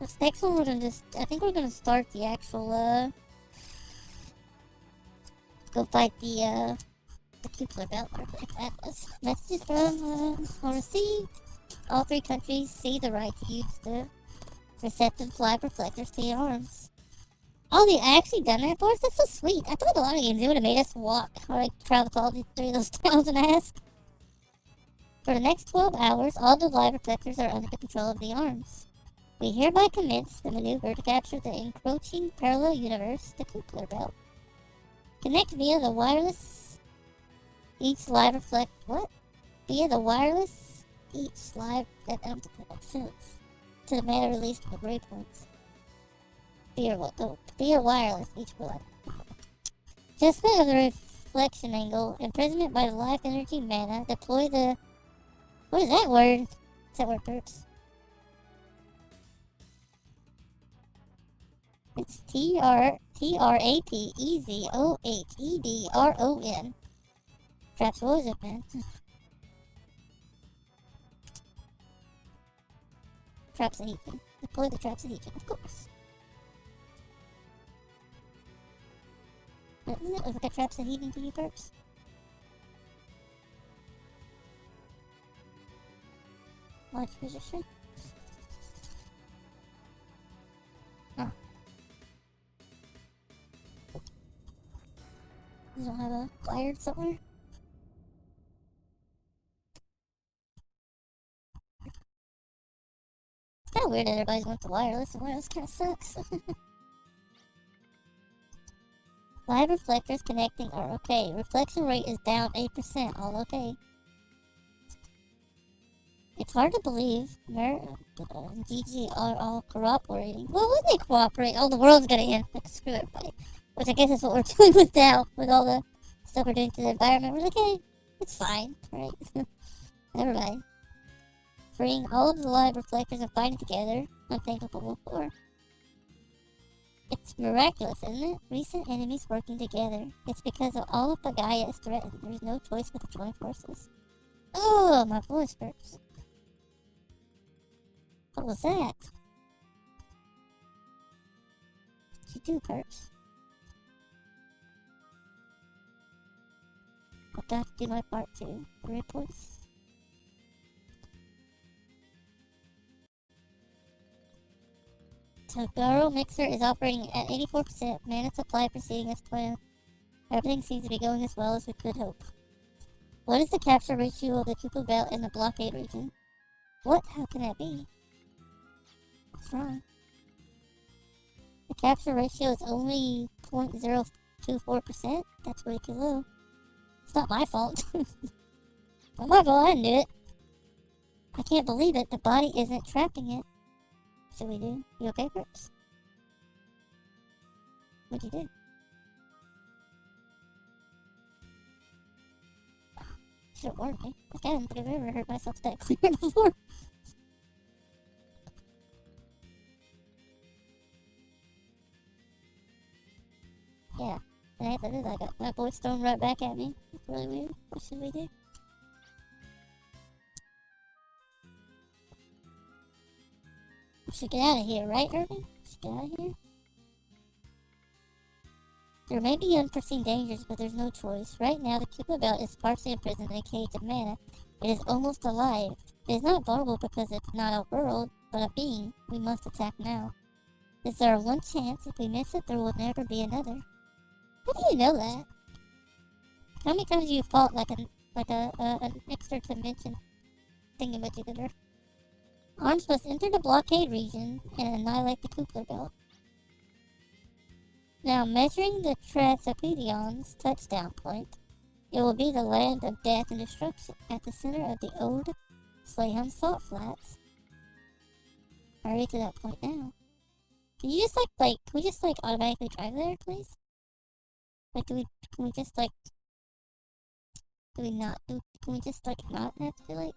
This next one we're gonna just, I think we're gonna start the actual, go fight the Kepler belt, or like that was. Messages from, are received. All three countries see the right to use the receptive live reflectors to your arms. Oh, they actually done that for us? That's so sweet. I thought a lot of games, they would have made us walk, or like travel to all these three of those towns and ask. For the next 12 hours, all the live reflectors are under the control of the arms. We hereby commence the maneuver to capture the encroaching parallel universe, the Kepler belt. Connect via the wireless each live reflect what? Via the wireless each live that I don't think that makes sense. To the matter released from the waypoints. Via what? Oh, via wireless each live. Adjustment of the reflection angle, imprisonment by the life energy mana, deploy the what is that word? Is that word hurts? It's TRAPEZOHEDRON. Traps, what was it, man? Traps and heat. Deploy the traps and heat, of course. Doesn't it look like traps and heating to you, perps? Launch position. Oh. You don't have a wire somewhere? It's kinda weird that everybody's went to wireless, and wireless kinda sucks. Live reflectors connecting are okay. Reflection rate is down 8%, all okay. It's hard to believe GG are all cooperating. Well, wouldn't they cooperate? Oh, the world's gonna end. Like, screw everybody. Which I guess is what we're doing with now, with all the stuff we're doing to the environment. We're like, hey, it's fine, right? Never mind. Freeing all of the live reflectors and fighting together, unthinkable before. It's miraculous, isn't it? Recent enemies working together. It's because of all of Pagaia is threatened. There's no choice but to join forces. Oh, my voice hurts. What was that? What'd you do, Perps? I've got to do my part too. 3 points. Togaro Mixer is operating at 84%. Mana supply proceeding as planned. Everything seems to be going as well as we could hope. What is the capture ratio of the Kepler belt in the blockade region? What? How can that be? What's wrong? The capture ratio is only 0.024%? That's way too low. It's not my fault. Not my fault, I didn't do it. I can't believe it, the body isn't trapping it. Should we do? You okay, Perps? What'd you do? Should've warned me. I don't think I've ever heard myself that clear before. Yeah, and I have to do that. I got my voice thrown right back at me. It's really weird. What should we do? We should get out of here, right, Irving? We should get out of here. There may be unforeseen dangers, but there's no choice. Right now, the Kepler belt is partially imprisoned in a cage of mana. It is almost alive. It is not vulnerable because it's not a world, but a being. We must attack now. This is our one chance. If we miss it, there will never be another. How do you know that? How many times have you fought like an extra dimension thingamajigger? Arms must enter the blockade region and annihilate the Kepler belt. Now, measuring the Transopedion's touchdown point, it will be the land of death and destruction at the center of the old Slayham salt flats. Hurry to that point now. Can you just can we just automatically drive there, please? Like, can we just can we just not have to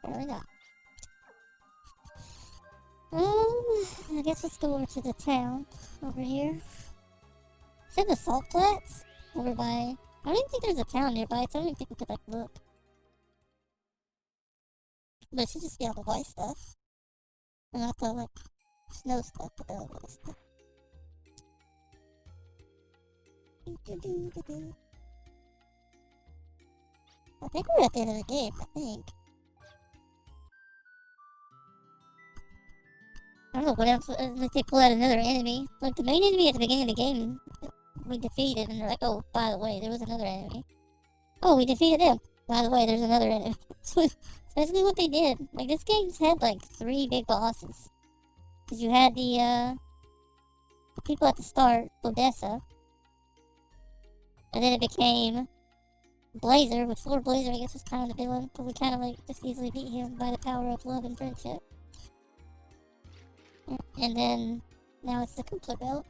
Apparently not. I guess let's go over to the town over here. Is it the salt flats? Over by, I don't even think there's a town nearby, so I don't even think we could look. But it should just be all the white stuff. And not the, like, snow stuff, but the other stuff. I think we're at the end of the game, I think. I don't know what else, unless they pull out another enemy. Like, the main enemy at the beginning of the game, we defeated, and they're like, oh, by the way, there was another enemy. Oh, we defeated them. By the way, there's another enemy. So that's basically what they did. Like, this game's had, like, 3 big bosses. Because you had the people at the start, Odessa. And then it became Blazer, which Lord Blazer, I guess, was kind of the villain. But we kind of, like, just easily beat him by the power of love and friendship. And then, now it's the Kuppler Belt.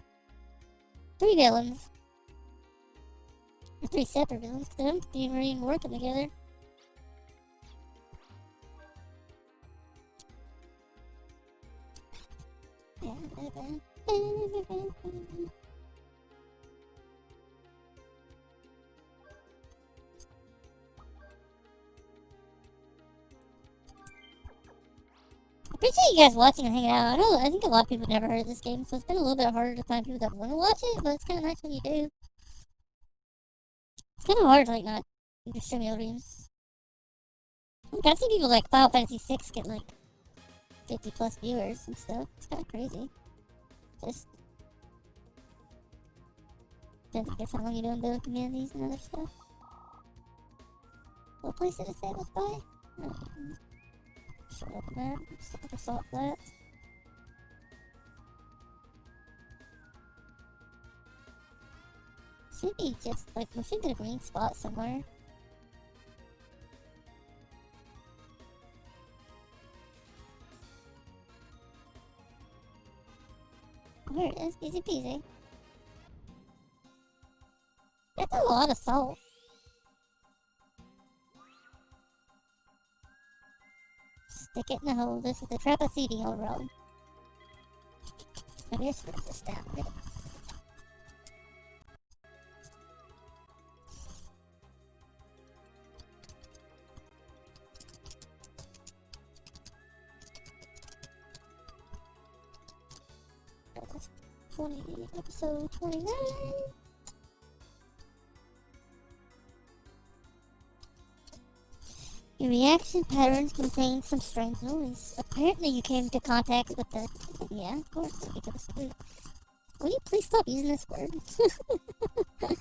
3 villains. Or 3 separate villains, because they don't even working together. I appreciate you guys watching and hanging out. I think a lot of people never heard of this game, so it's been a little bit harder to find people that want to watch it, but it's kind of nice when you do. It's kind of hard, like, not just streaming over games. Like, I've seen people like Final Fantasy VI get like 50 plus viewers and stuff. It's kind of crazy. Just guess how long you doing building communities and other stuff. What place did it say it was by? Shut up, man. Just look for salt flats. Should be just like we should get a green spot somewhere. There it is, easy peasy. That's a lot of salt. Stick it in the hole. This is the trapezoidal road. Maybe I should put this down. Right? Episode 29. Your reaction patterns contain some strange noise. Apparently you came into contact with the... Yeah, of course. You took a spook. Will you please stop using this word? I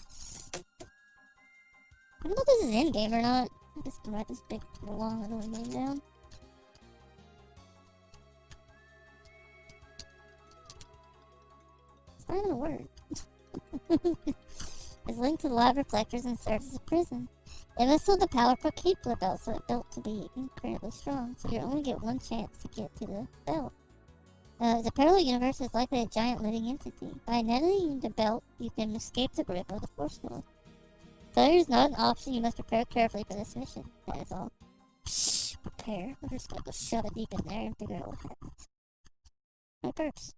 don't know if this is in-game or not. I just write this big, long, little name down. It's not gonna work. It's linked to the live reflectors and serves as a prison. It must hold the power for Kuppler Belt, so it's built to be incredibly strong. So you only get one chance to get to the belt. The parallel universe is likely a giant living entity. By navigating the belt, you can escape the grip of the force field. Failure is not an option. You must prepare carefully for this mission. That is all. Shh, prepare. I'm just gonna go shove it deep in there and figure out what happens. My purse.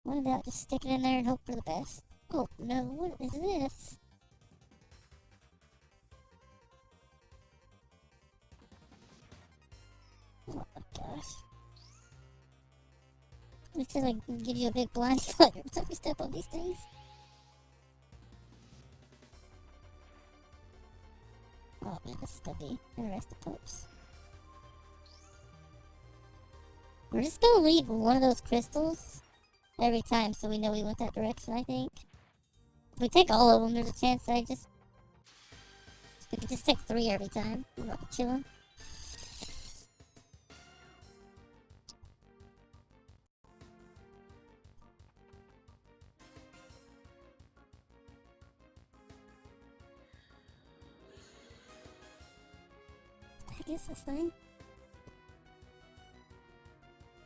What about just stick it in there and hope for the best? Oh no, what is this? Oh my gosh. It said like give you a big blind spot every time you step on these things. Oh man, this is gonna be interesting, folks. We're just gonna leave one of those crystals every time so we know we went that direction, I think. If we take all of them, there's a chance that we could just take 3 every time. We're chilling. I guess this thing.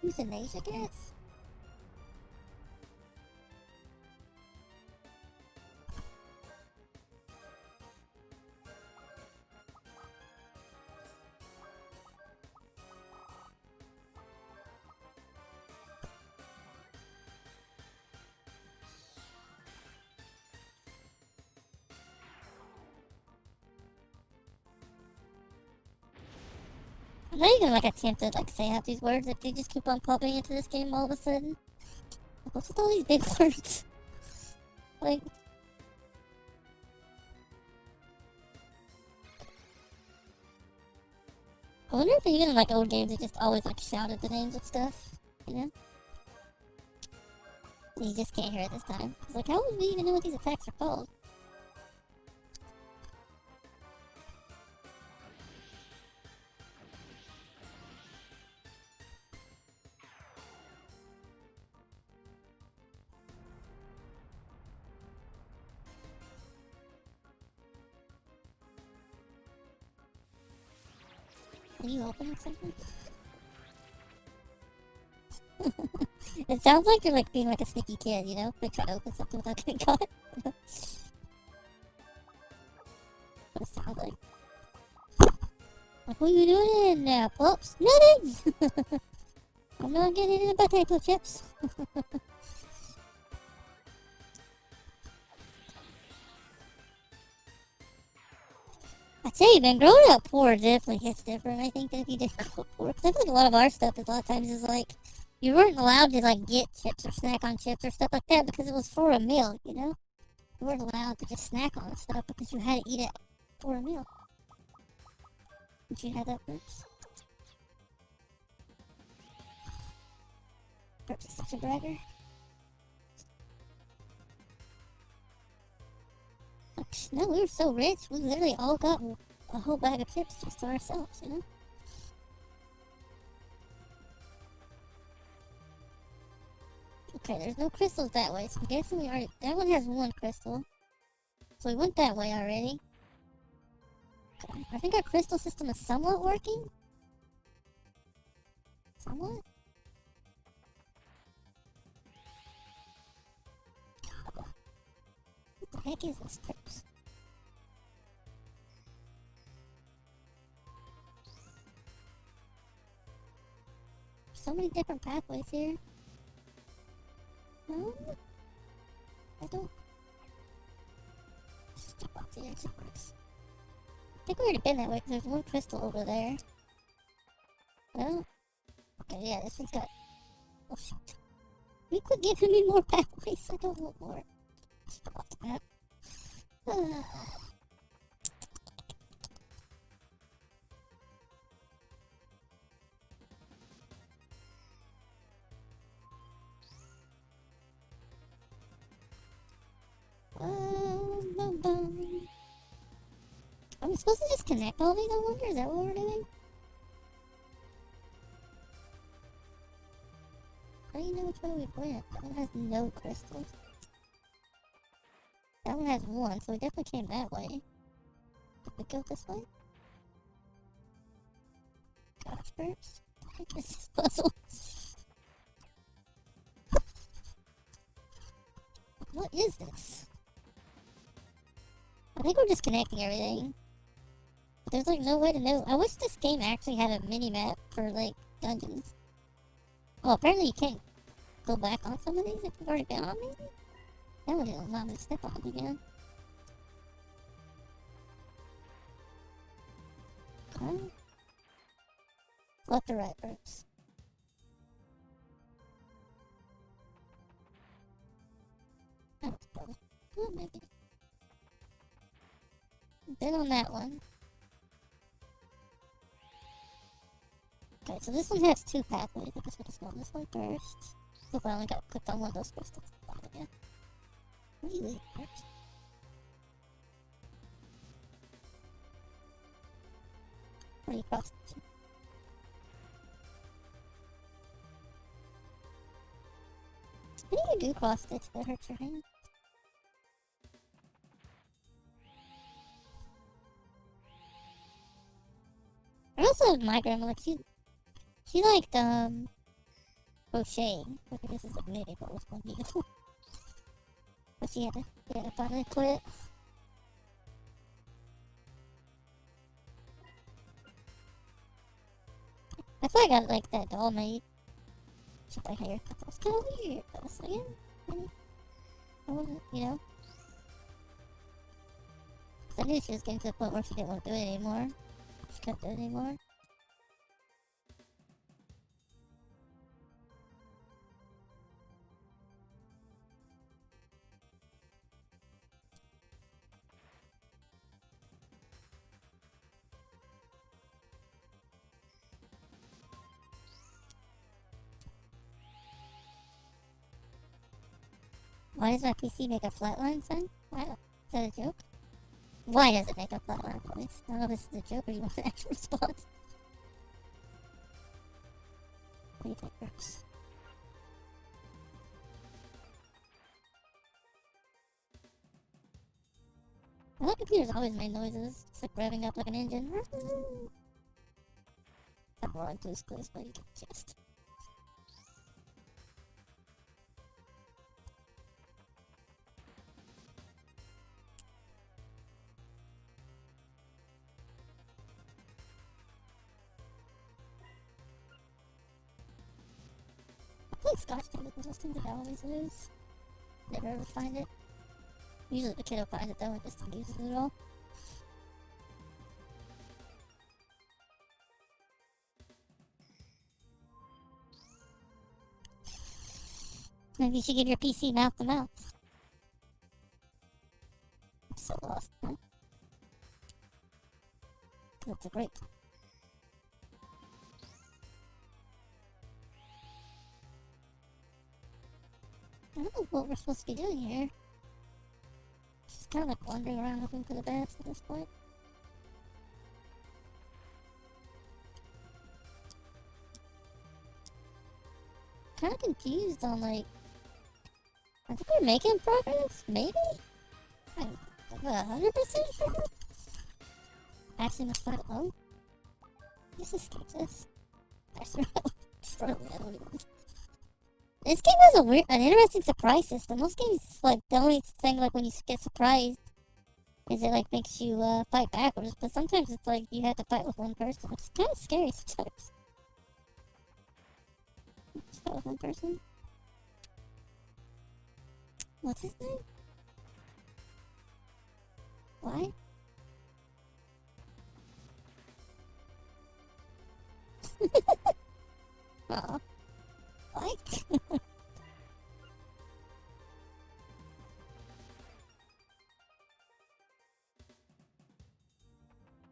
Euthanasia, I guess. I'm not even like attempt to like say half these words if they just keep on popping into this game all of a sudden. Like, what's with all these big words? Like, I wonder if even in like old games they just always like shouted the names of stuff, you know? And you just can't hear it this time. It's like, how would we even know what these attacks are called? Are you opening something? It sounds like you're like being like a sneaky kid, you know? Like trying to open something without getting caught. What it sounds like. Like, what are you doing now, pups? Nothing! I'm not getting any potato chips. I tell you, man, growing up poor definitely hits different, I think, than if you did grow up poor. Because I feel like a lot of our stuff is a lot of times is like, you weren't allowed to like get chips or snack on chips or stuff like that because it was for a meal, you know? You weren't allowed to just snack on stuff because you had to eat it for a meal. Did you have that first? Perhaps is such a bragger. Like, no, we were so rich, we literally all got a whole bag of chips just to ourselves, you know? Okay, there's no crystals that way, so I'm guessing we already... That one has one crystal. So we went that way already. Okay, I think our crystal system is somewhat working. Somewhat? What the heck is this trips? So many different pathways here. No? I don't... Just jump off the edge, it works. I think we already been that way because there's one crystal over there. No? Okay, yeah, this one's got... Oh shit. You quit giving me more pathways, I don't want more. Just jump off the map. Are we supposed to just connect all these, I wonder? Is that what we're doing? How do you know which way we went? That one has no crystals. That one has one, so we definitely came that way. Did we go this way? Gosh, first. I think this is puzzle. What is this? I think we're just connecting everything. There's like no way to know. I wish this game actually had a mini-map for like dungeons. Well, apparently you can't go back on some of these if you've already been on maybe? That would allow me to step on again. Okay. Left or right first? That's probably. Well, maybe. Been on that one. Okay, so this one has two pathways. I guess we'll just go on this one first. Look, I only got clicked on one of those crystals. Again. Really first. Where do you cross it? I think you do cross stitch, but it hurts your hand. I also have my grandma, like, she liked, crocheting. But this is like knitting, but with one needle. But she had to finally quit. I thought I got, like, that doll made. Shit, my hair. That was kind of weird. I was like, yeah, I wasn't, you know. I knew she was getting to the point where she didn't want to do it anymore. She couldn't do it anymore. Why does my PC make a flatline sign? Wow. Is that a joke? Why does it make a flatline voice? I don't know if this is a joke or you want the actual response. What do you think, Brooks? My computer's always made noises. It's like revving up like an engine. I'm rolling through this place, but you can just. I feel like Scotch tape is one of those things that I always lose. Never ever find it. Usually the kiddo finds it though and just uses it all. Maybe you should give your PC mouth to mouth. I'm so lost, huh? That's a great. I don't know what we're supposed to be doing here. Just kind of like wandering around looking for the bats at this point. Kind of confused on like. I think we're making progress, maybe? I'm 100% sure. Actually, must fight alone. Just escape this. I swear I don't even. This game has an interesting surprise system. Most games, like, the only thing, like, when you get surprised is it, like, makes you, fight backwards. But sometimes it's, like, you have to fight with one person, which is kind of scary sometimes. Just fight with one person. What's his name? Why? Aw. Why?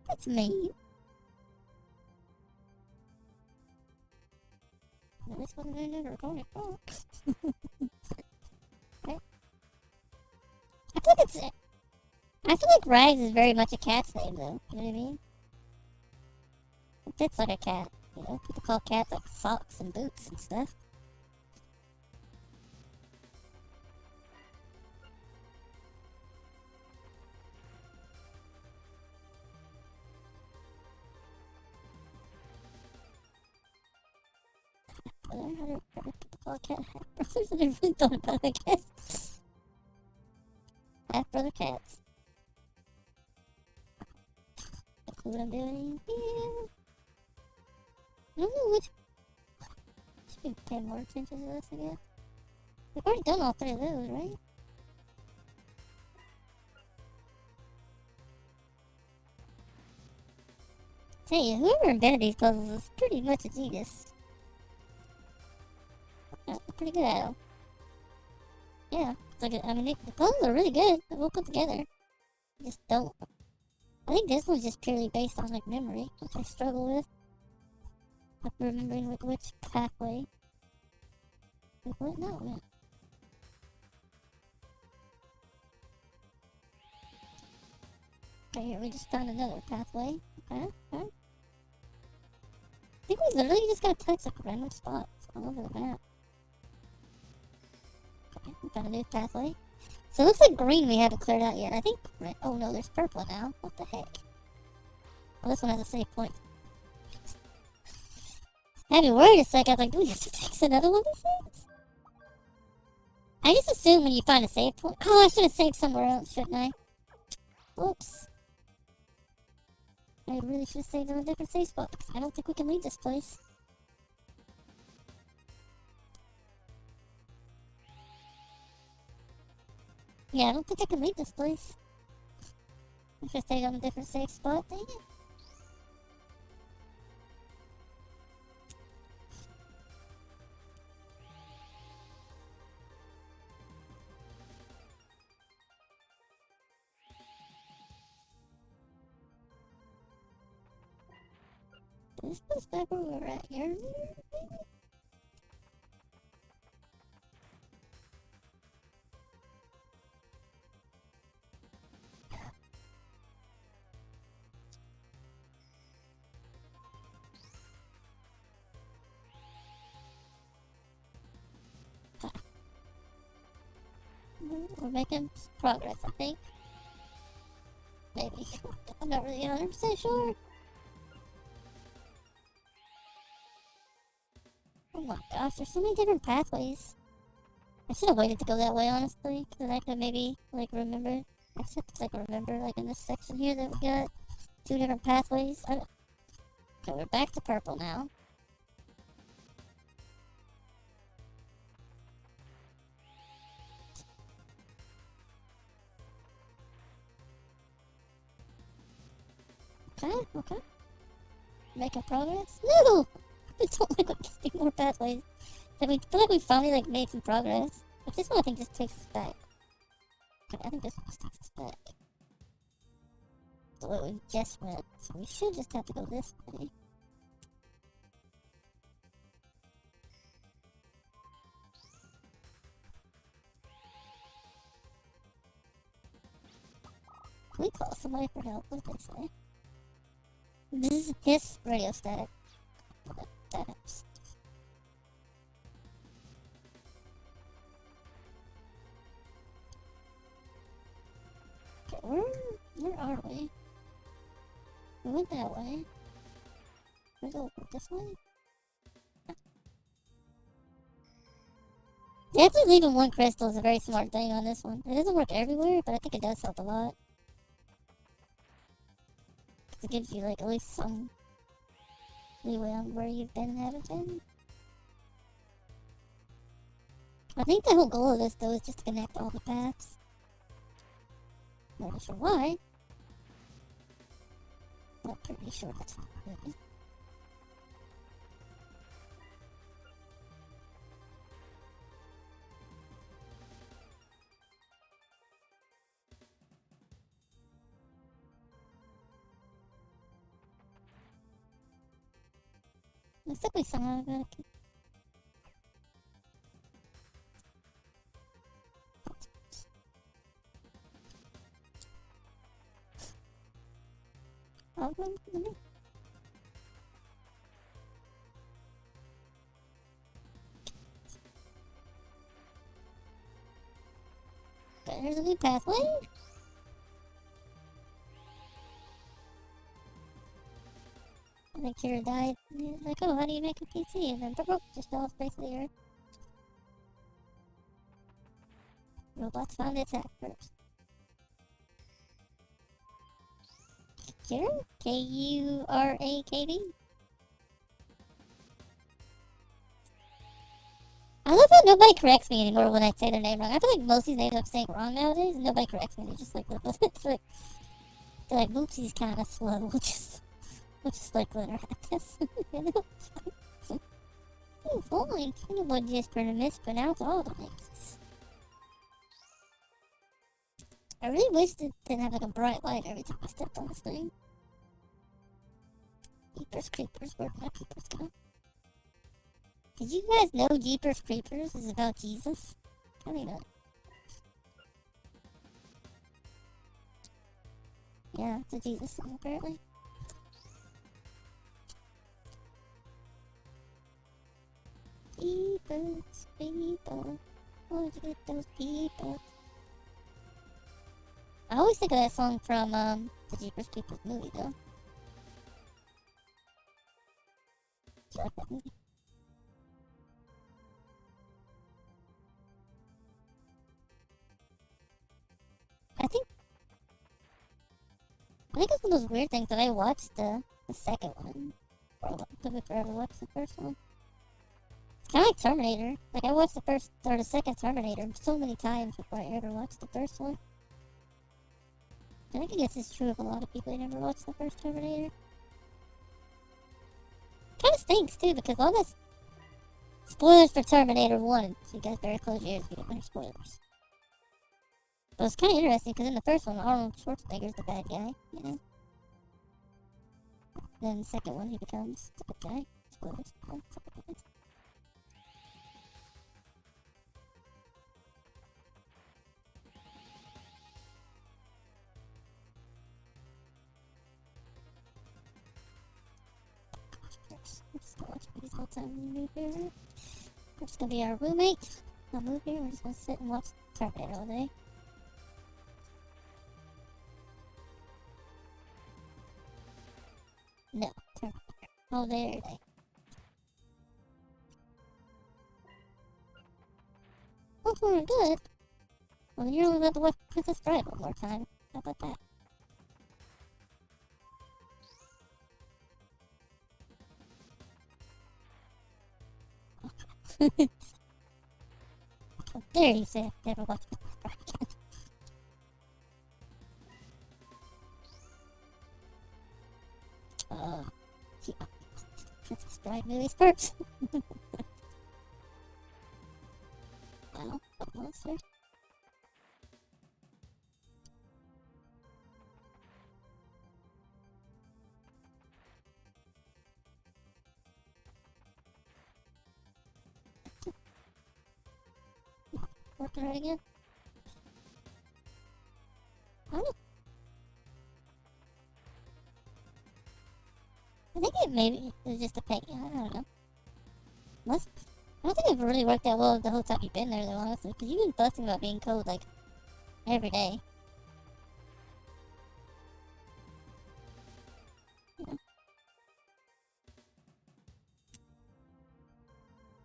That's mean. This wasn't in the recording. Oh. Okay. I feel like Rags is very much a cat's name, though. You know what I mean? It fits like a cat. You know, people call cats like socks and boots and stuff. I don't know how to people call a cat half brothers. I never really thought about it, I guess. Half brother cats. That's what I'm doing here. I don't know which. Should be paying more attention to this, I guess. We've already done all three of those, right? Tell you, whoever invented these puzzles is pretty much a genius. Pretty good at them. Yeah, it's like I mean, the puzzles are really good. They're well put together. I just don't. I think this one's just purely based on like memory, which I struggle with. Like remembering like which pathway. Like what? No, man. Right here, we just found another pathway. Okay, okay. I think we literally just gotta touch like random spots all over the map. Okay, we found a new pathway. So it looks like green we haven't cleared out yet. I think red. Oh no, there's purple now. What the heck? Oh, this one has a save point. I had me worried a sec. I was like, do we have to fix another one of these things? I just assume when you find a save point. Oh, I should have saved somewhere else, shouldn't I? Whoops. I really should have saved on a different save spot because I don't think we can leave this place. Yeah, I don't think I can leave this place. I should have stayed on a different save spot. Dang it. This goes back where we were at here, maybe? we're making progress, I think. Maybe. I'm not really 100% sure. Oh my gosh, there's so many different pathways. I should have waited to go that way, honestly, because I could maybe, like, remember. I should, like, remember, like, in this section here that we got 2 different pathways. Okay, we're back to purple now. Okay. Making progress? No! I don't like what 50 more pathways. So we feel like we finally, like, made some progress. But this one, I think, just takes us back. Okay, I think this one just takes us back. The way we just went. So we should just have to go this way. Can we call somebody for help? What did they say? This is his radio static. That helps. Okay, where are we? We went that way. We go this way? Definitely leaving one crystal is a very smart thing on this one. It doesn't work everywhere, but I think it does help a lot. Because it gives you, like, at least some leeway on where you've been and haven't been. I think the whole goal of this, though, is just to connect all the paths. Not really sure why. But pretty sure that's not really. Looks like we somehow got to... Oh, let me... Okay, here's a new pathway. I think Kira died. He's like, oh, how do you make a PC? And then just fell off face of the earth. Robots found the attack first. Kira? K-U-R-A-K-D? I love how nobody corrects me anymore when I say their name wrong. I feel like most of these names I'm saying wrong nowadays, and nobody corrects me. They just like, it's like, they're like, oopsie's kind of slow. We'll just like let her have this. You know? Oh, fine. Anyone just gonna mispronounce all the names. I really wish it didn't have like a bright light every time I stepped on this thing. Jeepers Creepers, where'd my peepers go? Did you guys know Jeepers Creepers is about Jesus? I mean, yeah, it's a Jesus song apparently. Peepers, people, where'd you get those peepers? I always think of that song from the Jeepers Creepers movie though. I like that movie. I think it's one of those weird things that I watched the second one. Or took me forever to watch the first one. It's kind of like Terminator. Like I watched the first or the second Terminator so many times before I ever watched the first one. I guess it's true of a lot of people who never watched the first Terminator. Kind of stinks too because all this spoilers for Terminator 1. So you guys better close your ears if you get any spoilers. But it's kind of interesting because in the first one, Arnold Schwarzenegger's the bad guy, you know. Then the second one, he becomes the good guy. Spoilers. Let's watch these whole time we move here. We're just gonna be our roommate. I'll move here. We're just gonna sit and watch Tornado, are they? No. Oh, there they. Oh, we're good. Well, you're only about to work with this drive one more time. How about that? Oh, there you say I've never watched this drive again. See, Princess Bride movies first. Wow, what monster? Working right again? I don't know. I think it maybe was just a paint. I don't know. Must. I don't think it really worked that well the whole time you've been there, though, honestly. Because you've been fussing about being cold, like, every day. You know?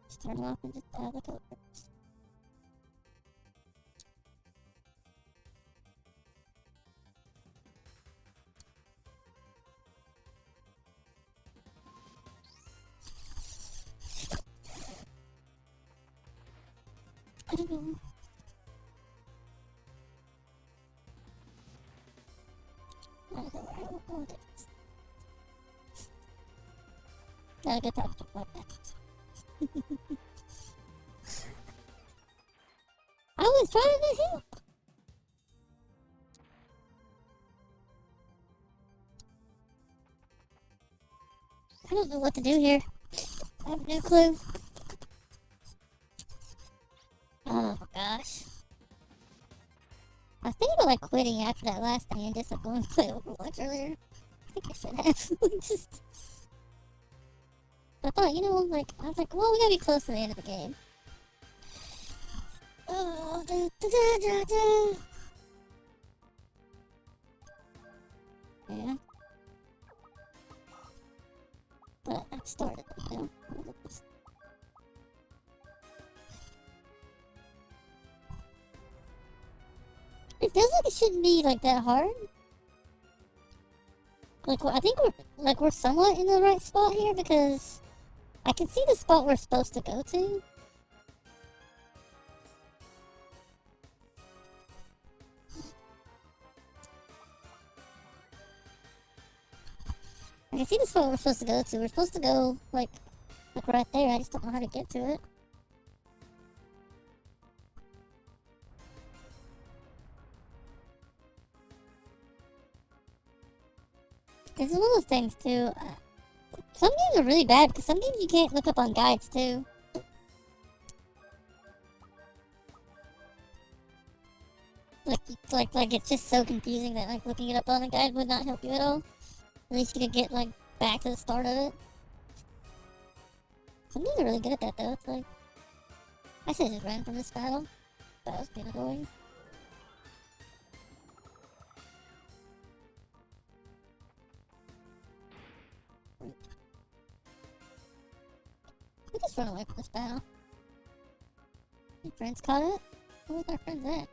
Just turn it off and just have the coat. I don't know. I don't know where I will go with it. Not a good time to talk about that. I was trying to help. I don't know what to do here. I have no clue. Oh gosh. I was thinking about like quitting after that last day and just like going to play Overwatch earlier. I think I should have. Just. I thought, you know, like, I was like, well, we gotta be close to the end of the game. Oh, da, da, da, da, da. Yeah. But I started, you know. It feels like it shouldn't be like that hard. Like, I think we're somewhat in the right spot here because I can see the spot we're supposed to go to. I can see the spot we're supposed to go to. We're supposed to go, like right there. I just don't know how to get to it. It's one of those things, too. Some games are really bad, because some games you can't look up on guides, too. Like it's just so confusing that, like, looking it up on a guide would not help you at all. At least you could get, like, back to the start of it. Some games are really good at that, though. It's like, I should just ran from this battle. That was being annoying. We just run away from this battle. My friends caught it? Where's our friends at?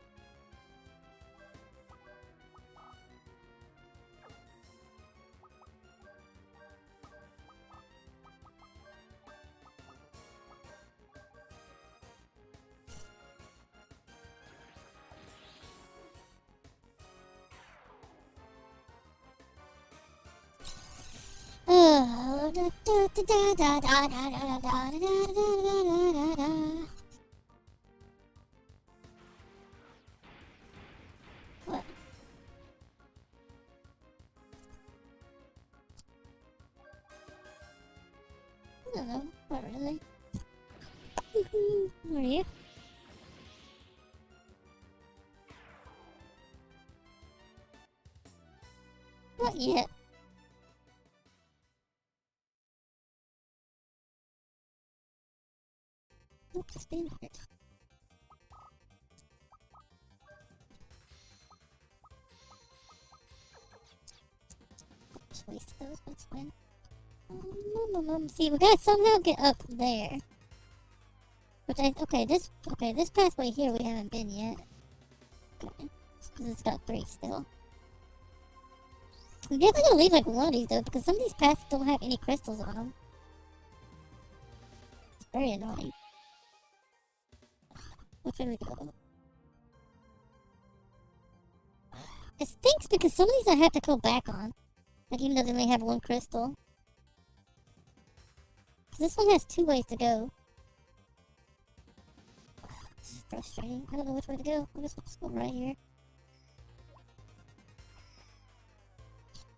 What? I don't know. Not really. Who are you? Not yet. Just being weird. wasted those. That's fine. See, we gotta somehow get up there. Okay, this pathway here we haven't been yet. Okay. Because it's got 3 still. We definitely gotta leave like one of these though, because some of these paths don't have any crystals on them. It's very annoying. Which way we go? It stinks because some of these I have to go back on. Like even though they may have 1 crystal. This one has 2 ways to go. This is frustrating. I don't know which way to go. I guess we'll just go right here.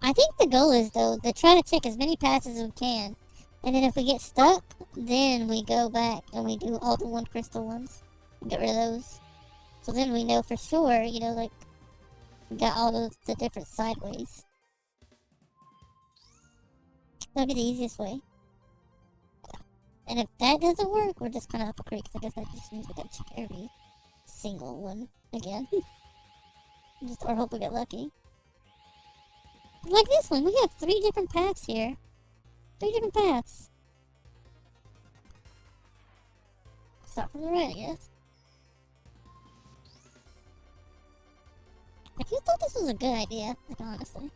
I think the goal is, though, to try to check as many passes as we can. And then if we get stuck, then we go back and we do all the 1 crystal ones. And get rid of those. So then we know for sure, you know, like, we got all the different sideways. That'll be the easiest way. And if that doesn't work, we're just kind of up a creek. I guess that just means we gotta check every single one again. Or hope we get lucky. Like this one, we have 3 different paths here. 3 different paths. Start from the right, I guess. Like, you thought this was a good idea, like, honestly.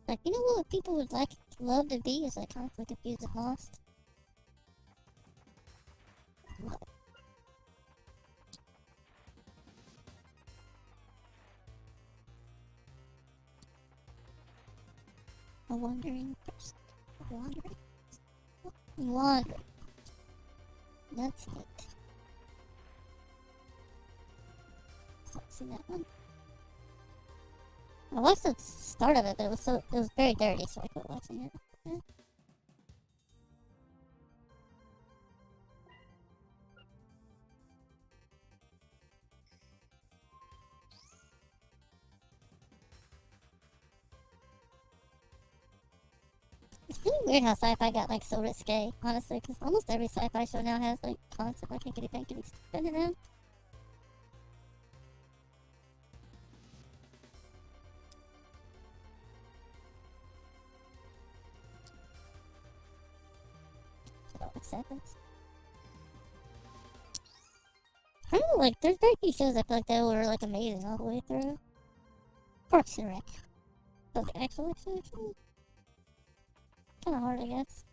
Like, you know what people would love to be is like constantly confused and lost. What? A wandering person. A wandering. Wandering. That's it. Let's see that one. I watched the start of it, but it was very dirty, so I quit watching it. Yeah. It's really weird how sci-fi got like so risque, honestly, because almost every sci-fi show now has like concept like hinkity pinkity spinning around. Seconds. I don't know, like, there's very few shows I feel like that were, like, amazing all the way through. Parks and Rec. But actually, kinda hard, I guess.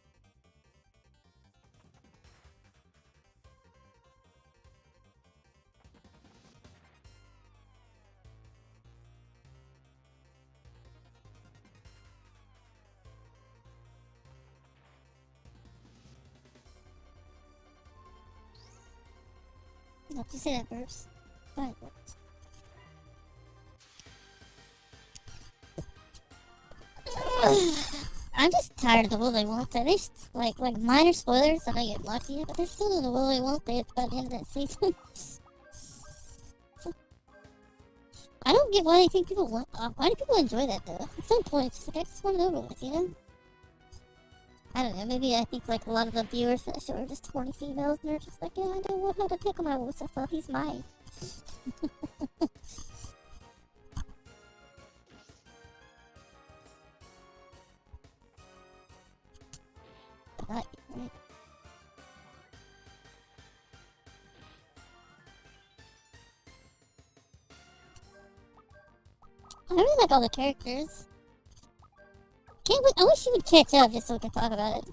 No, just say that first. Fine, works. I'm just tired of the Willy Wonka. They like minor spoilers. I know you're lucky, but they're still in the Willy Wonka. It's about the end of that season. I don't get why they think people want. Why do people enjoy that though? At some point, it's just like I just want it over with, you know? I don't know. Maybe I think like a lot of the viewers for the show are just horny females, and they're just like, yeah, I don't want how to pick him out with stuff. Well, he's mine. Right. I really like all the characters. Can't wait. I wish you would catch up just so we can talk about it.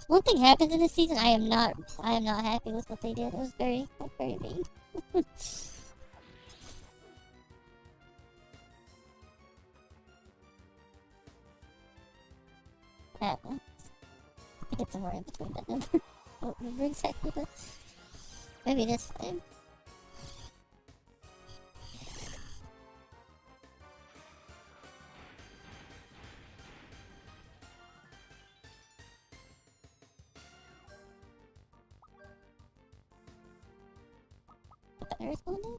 One thing happens in this season. I am not happy with what they did. It was very mean. I don't know. I get somewhere in between that number. What number exactly? But maybe this way. There's one there.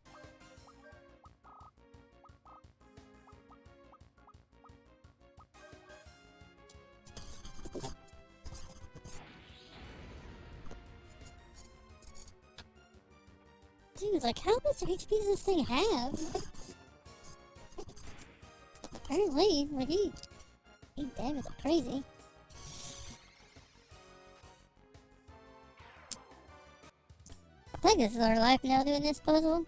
Dude, like, how much HP does this thing have? Apparently, like, he damage like crazy. I think this is our life now doing this puzzle.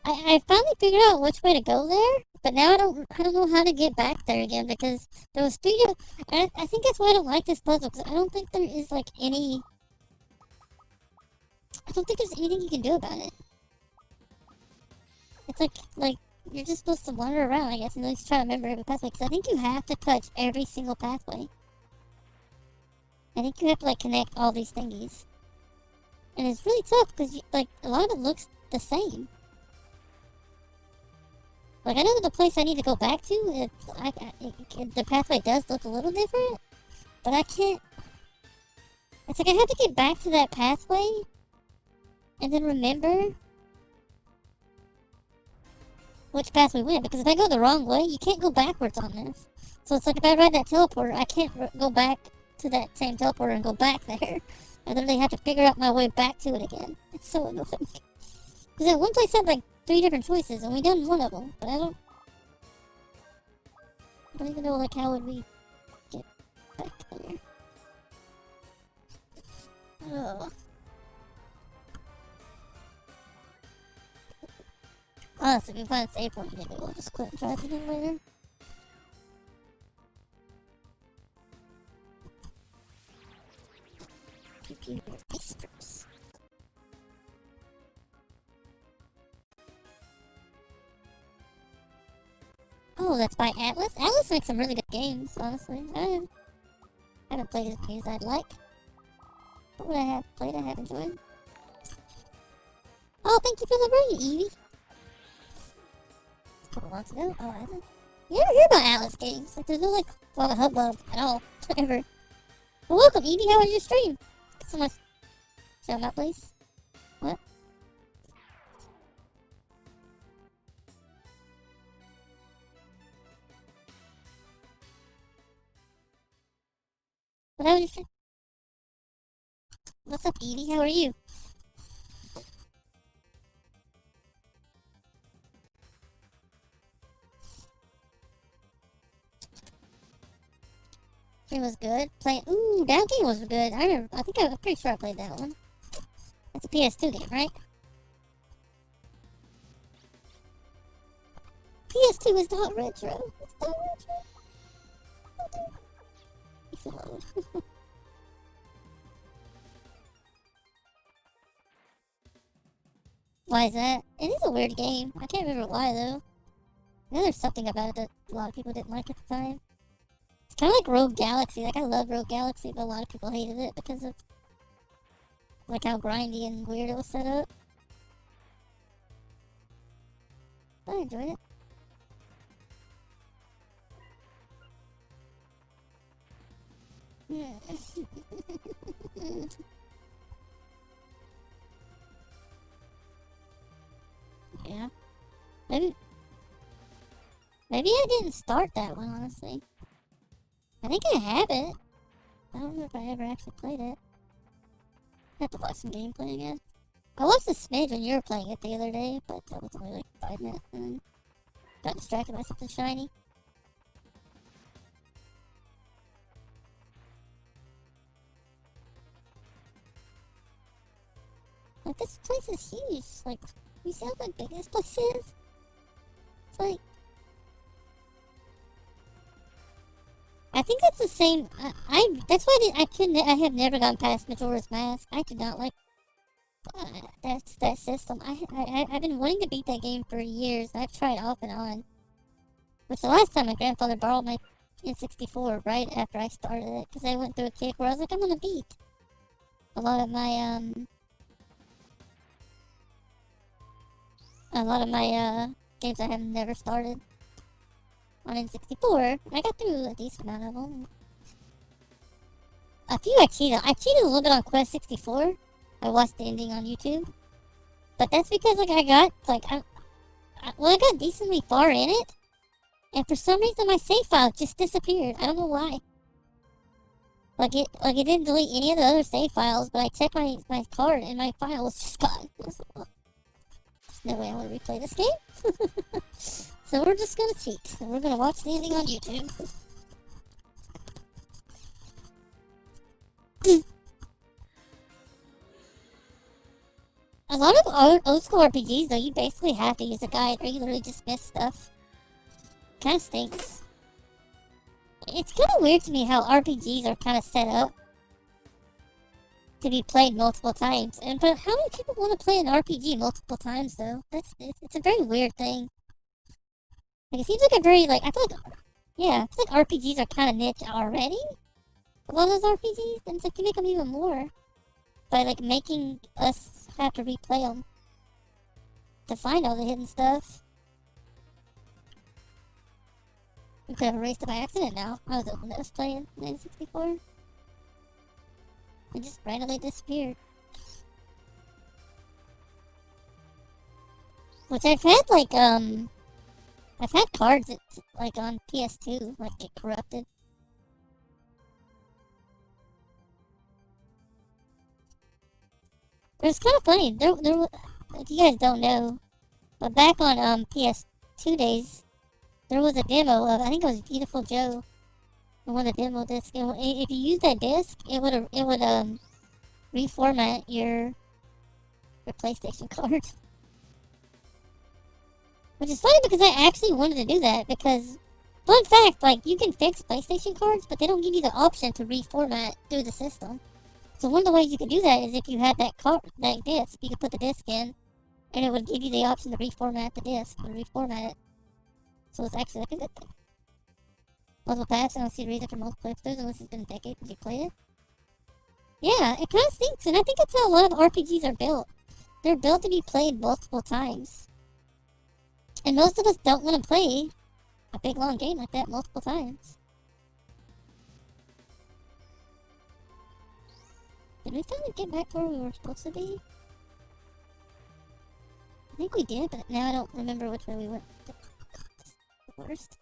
I finally figured out which way to go there, but now I don't know how to get back there again because there was three. I think that's why I don't like this puzzle because I don't think there is like any. I don't think there's anything you can do about it. It's like you're just supposed to wander around, I guess, and at least try to remember every pathway. Because I think you have to touch every single pathway. I think you have to like connect all these thingies, and it's really tough because like a lot of it looks the same. Like, I know that the place I need to go back to, the pathway does look a little different, but I can't, it's like I have to get back to that pathway, and then remember which path we went, because if I go the wrong way, you can't go backwards on this. So it's like if I ride that teleporter, I can't go back to that same teleporter and go back there. I literally have to figure out my way back to it again. It's so annoying. Because that one place had like 3 different choices, and we done one of them, but I don't even know, like, how would we get back there? Oh. Honestly, if we find a save point, maybe we'll just quit and try it again later. Computer extras. Oh, that's by Atlas? Atlas makes some really good games, honestly. I haven't played as many as I'd like. But what I have played, I have enjoyed. Oh, thank you for the raid, Evie! A couple months ago? Oh, I haven't. You ever hear about Atlas games? Like, there's no, like, a lot of hubbub at all. Ever. Well, welcome, Evie. How was your stream? So much. Shout out, please. What? What was your stream? What's up, Evie? How are you? It was good. Ooh, that game was good. I'm pretty sure I played that one. That's a PS2 game, right? PS2 is not retro. It's not retro. It's load. Why is that? It is a weird game. I can't remember why, though. I know there's something about it that a lot of people didn't like at the time. It's kind of like Rogue Galaxy. Like, I love Rogue Galaxy, but a lot of people hated it because of, like, how grindy and weird it was set up. But I enjoyed it. Yeah. Maybe I didn't start that one, honestly. I think I have it. I don't know if I ever actually played it. I have to watch some gameplay again. I watched a smidge when you were playing it the other day, but that was only like 5 minutes and got distracted by something shiny. Like, this place is huge. Like, you see how big this place is? It's like... I think that's the same... that's why I have never gone past Majora's Mask. I do not like... that system. I've been wanting to beat that game for years. I've tried off and on. Which the last time my grandfather borrowed my N64 right after I started it. Because I went through a kick where I was like, I'm gonna beat a lot of my, games I have never started on N64. I got through a decent amount of them. A few I cheated. I cheated a little bit on Quest 64. I watched the ending on YouTube. But that's because, like, I got decently far in it. And for some reason, my save file just disappeared. I don't know why. Like, it didn't delete any of the other save files, but I checked my card and my file was just gone. There's no way I want to replay this game. So we're just gonna cheat. And we're gonna watch the ending on YouTube. A lot of old school RPGs, though, you basically have to use a guide or you literally just miss stuff. Kind of stinks. It's kind of weird to me how RPGs are kind of set up to be played multiple times. But how many people want to play an RPG multiple times, though? It's a very weird thing. Like, it seems like a very, like, I feel like, yeah, I feel like RPGs are kind of niche already. A lot of those RPGs, and it's like you make them even more by, like, making us have to replay them to find all the hidden stuff. We could have erased it by accident now. I was the one that was playing N64. It just randomly disappeared. Which I've had, like, I've had cards that, like, on PS2, like, get corrupted. It was kind of funny. If you guys don't know, but back on, PS2 days, there was a demo of, I think it was Beautiful Joe, one of the demo discs. And if you use that disc, it would reformat your PlayStation card. Which is funny because I actually wanted to do that because, fun fact, like, you can fix PlayStation cards, but they don't give you the option to reformat through the system. So one of the ways you could do that is if you had that disc, you could put the disc in, and it would give you the option to reformat the disc, or reformat it. So it's actually like a good thing. Multiple paths, I don't see a reason for multiple episodes unless it's been a decade since you played it. Yeah, it kind of stinks, and I think that's how a lot of RPGs are built. They're built to be played multiple times. And most of us don't want to play a big long game like that multiple times. Did we finally get back to where we were supposed to be? I think we did, but now I don't remember which way we went. God, the worst.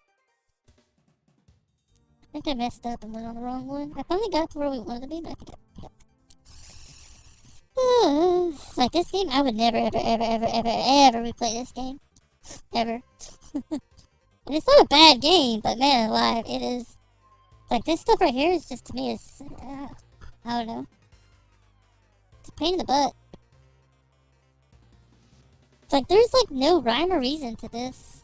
I think I messed up and went on the wrong one. I finally got to where we wanted to be, but I think like this game, I would never, ever, ever, ever, ever, ever replay this game. Ever. And it's not a bad game, but man alive, it is. Like, this stuff right here is just, to me, is, I don't know. It's a pain in the butt. It's like, there's like no rhyme or reason to this.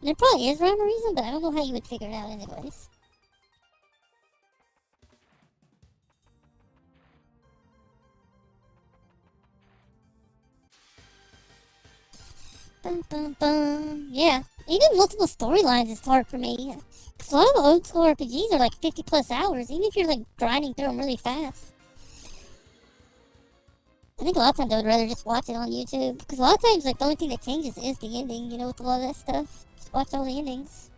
There probably is rhyme or reason, but I don't know how you would figure it out anyways. Bum, bum, bum. Yeah, even multiple storylines is hard for me. Cause a lot of old school RPGs are like 50 plus hours, even if you're like grinding through them really fast. I think a lot of times I would rather just watch it on YouTube. Because a lot of times, like, the only thing that changes is the ending, you know, with a lot of that stuff. Just watch all the endings.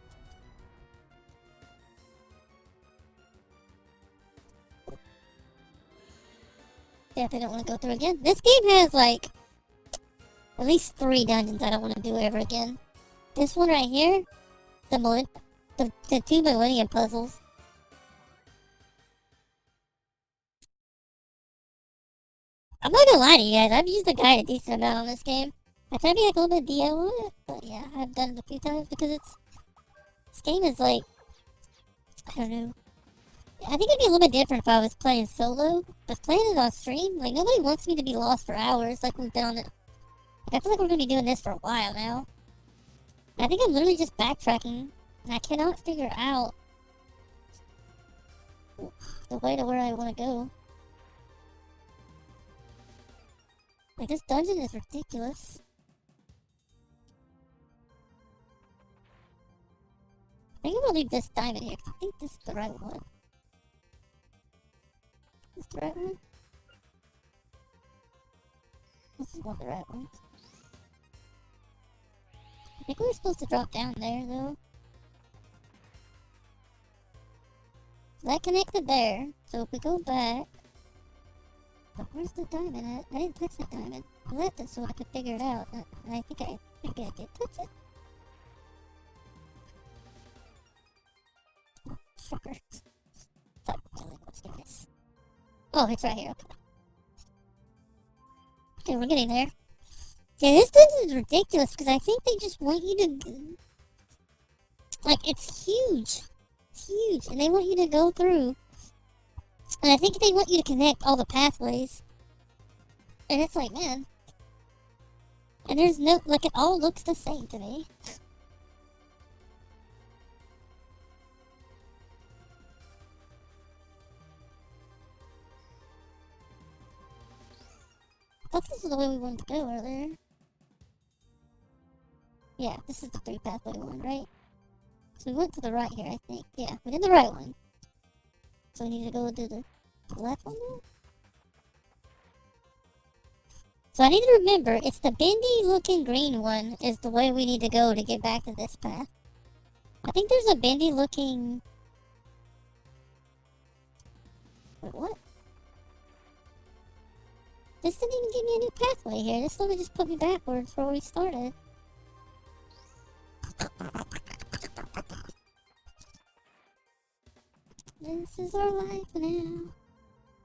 Yeah, if I don't want to go through again. This game has, like, at least 3 dungeons I don't want to do ever again. This one right here, the 2 Millennium puzzles. I'm not gonna lie to you guys, I've used the guide a decent amount on this game. I try to be like a little bit DL on it, but yeah, I've done it a few times because this game is like, I don't know. I think it'd be a little bit different if I was playing solo, but playing it on stream, like, nobody wants me to be lost for hours like we've been on it. Like, I feel like we're gonna be doing this for a while now. I think I'm literally just backtracking, and I cannot figure out the way to where I want to go. Like, this dungeon is ridiculous. I think I'm gonna leave this diamond here, because I think this is the right one. Is this the right one? This is one of the right ones. I think we were supposed to drop down there, though. So that connected there, so if we go back... But where's the diamond at? I didn't touch that diamond. I left it so I could figure it out, and I think I did touch it. Fucker. Fuck, let's get this. Oh, it's right here, okay. Okay, we're getting there. Yeah, this dungeon is ridiculous because I think they just want you to... Like, it's huge. It's huge. And they want you to go through. And I think they want you to connect all the pathways. And it's like, man. And there's no... Like, it all looks the same to me. I thought this was the way we wanted to go earlier. Yeah, this is the 3-pathway one, right? So we went to the right here, I think. Yeah, we did the right one. So we need to go do the left one now? So I need to remember, it's the bendy looking green one is the way we need to go to get back to this path. I think there's a bendy looking... Wait, what? This didn't even give me a new pathway here. This literally just put me backwards where we started. This is our life now.